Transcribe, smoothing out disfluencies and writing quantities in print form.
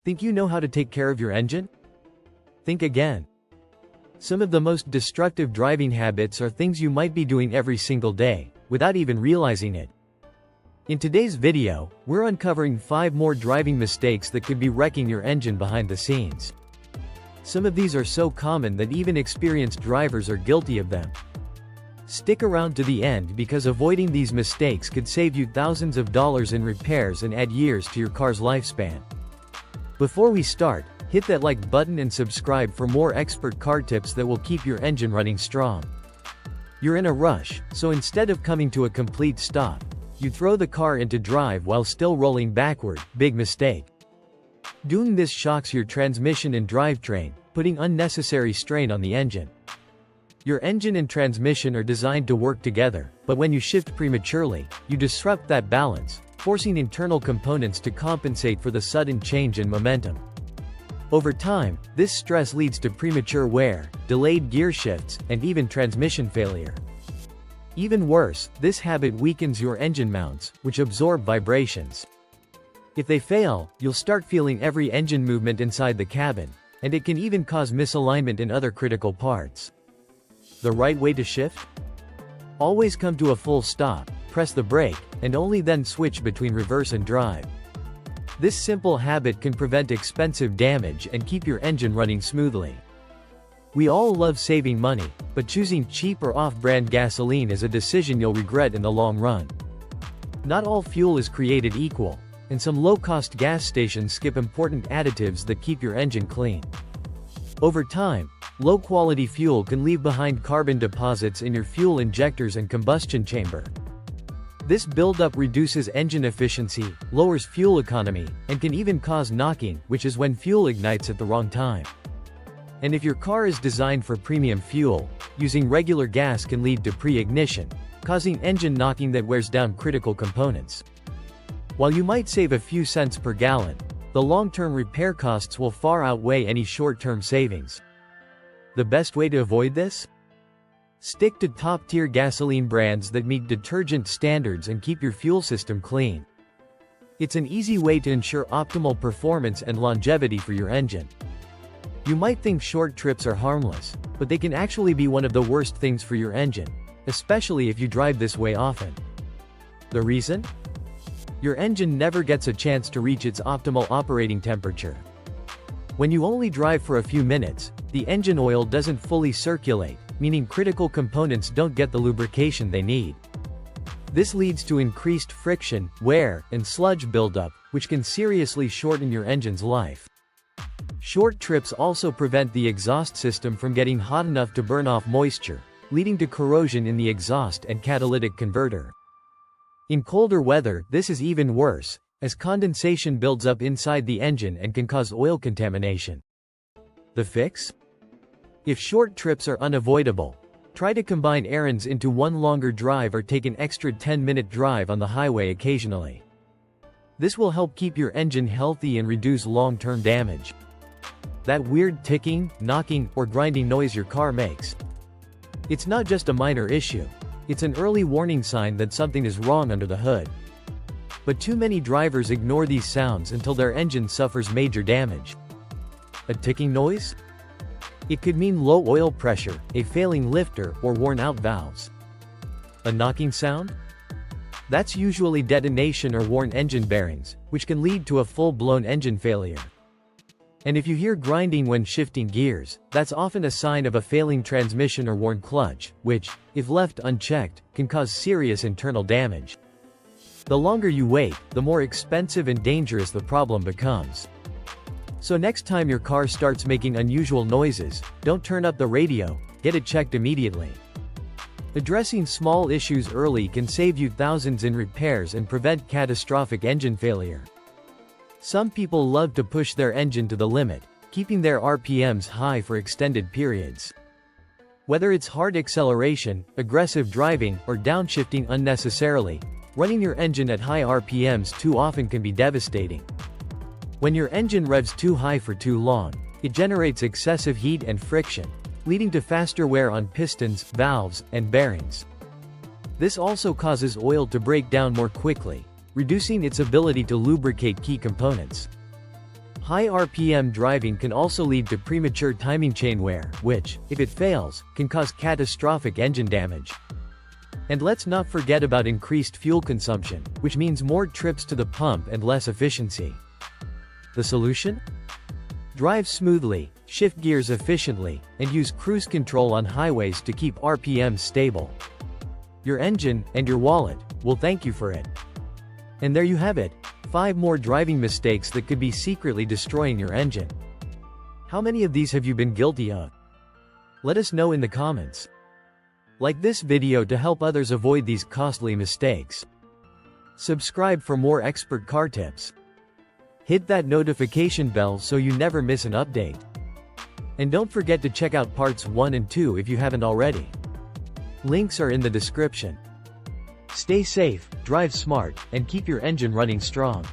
Think you know how to take care of your engine? Think again. Some of the most destructive driving habits are things you might be doing every single day, without even realizing it. In today's video, we're uncovering 5 more driving mistakes that could be wrecking your engine behind the scenes. Some of these are so common that even experienced drivers are guilty of them. Stick around to the end because avoiding these mistakes could save you thousands of dollars in repairs and add years to your car's lifespan. Before we start, hit that like button and subscribe for more expert car tips that will keep your engine running strong. You're in a rush, so instead of coming to a complete stop, you throw the car into drive while still rolling backward. Big mistake. Doing this shocks your transmission and drivetrain, putting unnecessary strain on the engine. Your engine and transmission are designed to work together, but when you shift prematurely, you disrupt that balance, forcing internal components to compensate for the sudden change in momentum. Over time, this stress leads to premature wear, delayed gear shifts, and even transmission failure. Even worse, this habit weakens your engine mounts, which absorb vibrations. If they fail, you'll start feeling every engine movement inside the cabin, and it can even cause misalignment in other critical parts. The right way to shift? Always come to a full stop, press the brake, and only then switch between reverse and drive. This simple habit can prevent expensive damage and keep your engine running smoothly. We all love saving money, but choosing cheap or off-brand gasoline is a decision you'll regret in the long run. Not all fuel is created equal, and some low-cost gas stations skip important additives that keep your engine clean. Over time, low-quality fuel can leave behind carbon deposits in your fuel injectors and combustion chamber. This buildup reduces engine efficiency, lowers fuel economy, and can even cause knocking, which is when fuel ignites at the wrong time. And if your car is designed for premium fuel, using regular gas can lead to pre-ignition, causing engine knocking that wears down critical components. While you might save a few cents per gallon, the long-term repair costs will far outweigh any short-term savings. The best way to avoid this? Stick to top-tier gasoline brands that meet detergent standards and keep your fuel system clean. It's an easy way to ensure optimal performance and longevity for your engine. You might think short trips are harmless, but they can actually be one of the worst things for your engine, especially if you drive this way often. The reason? Your engine never gets a chance to reach its optimal operating temperature. When you only drive for a few minutes, the engine oil doesn't fully circulate, meaning critical components don't get the lubrication they need. This leads to increased friction, wear, and sludge buildup, which can seriously shorten your engine's life. Short trips also prevent the exhaust system from getting hot enough to burn off moisture, leading to corrosion in the exhaust and catalytic converter. In colder weather, this is even worse, as condensation builds up inside the engine and can cause oil contamination. The fix? If short trips are unavoidable, try to combine errands into one longer drive or take an extra 10-minute drive on the highway occasionally. This will help keep your engine healthy and reduce long-term damage. That weird ticking, knocking, or grinding noise your car makes. It's not just a minor issue. It's an early warning sign that something is wrong under the hood. But too many drivers ignore these sounds until their engine suffers major damage. A ticking noise? It could mean low oil pressure, a failing lifter, or worn-out valves. A knocking sound? That's usually detonation or worn engine bearings, which can lead to a full-blown engine failure. And if you hear grinding when shifting gears, that's often a sign of a failing transmission or worn clutch, which, if left unchecked, can cause serious internal damage. The longer you wait, the more expensive and dangerous the problem becomes. So next time your car starts making unusual noises, don't turn up the radio, get it checked immediately. Addressing small issues early can save you thousands in repairs and prevent catastrophic engine failure. Some people love to push their engine to the limit, keeping their RPMs high for extended periods. Whether it's hard acceleration, aggressive driving, or downshifting unnecessarily, running your engine at high RPMs too often can be devastating. When your engine revs too high for too long, it generates excessive heat and friction, leading to faster wear on pistons, valves, and bearings. This also causes oil to break down more quickly, reducing its ability to lubricate key components. High RPM driving can also lead to premature timing chain wear, which, if it fails, can cause catastrophic engine damage. And let's not forget about increased fuel consumption, which means more trips to the pump and less efficiency. The solution? Drive smoothly, shift gears efficiently, and use cruise control on highways to keep RPM stable. Your engine, and your wallet, will thank you for it. And there you have it, 5 more driving mistakes that could be secretly destroying your engine. How many of these have you been guilty of? Let us know in the comments. Like this video to help others avoid these costly mistakes. Subscribe for more expert car tips. Hit that notification bell so you never miss an update. And don't forget to check out parts 1 and 2 if you haven't already. Links are in the description. Stay safe, drive smart, and keep your engine running strong.